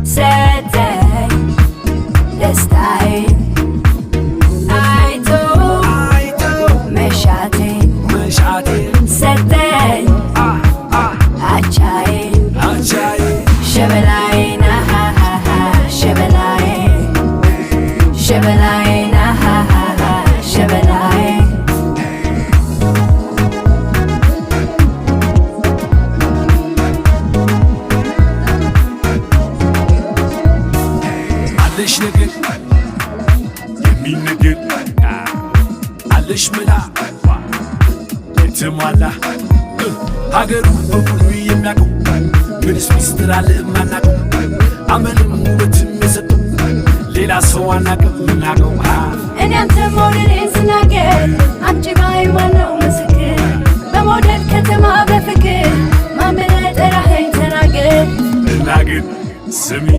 ሰጠኝ ደስታዬን አይቶ መሻቴን ሰጠኝ አቻዬን ሸበላዬን ሸበላዬን ሸበላዬን ሸበላዬን አለሽ ነገር የሚነገር አለሽ መላ የተሟላ ሀገሩ በሙሉ የሚያውቀው ምንስ ሚስጥር አለ የማናውቀው አመልም ውበትም የሰጠው ሌላ ሰው አናውቅም የምናውቀው እኔ አንተ መውደዴን ስናገር አምጪ ባይ ማነው ምስክር በመውደድ ከተማ በፍቅር ማን ብለህ ጠራኸኝ ተናገር እናግር ስሚ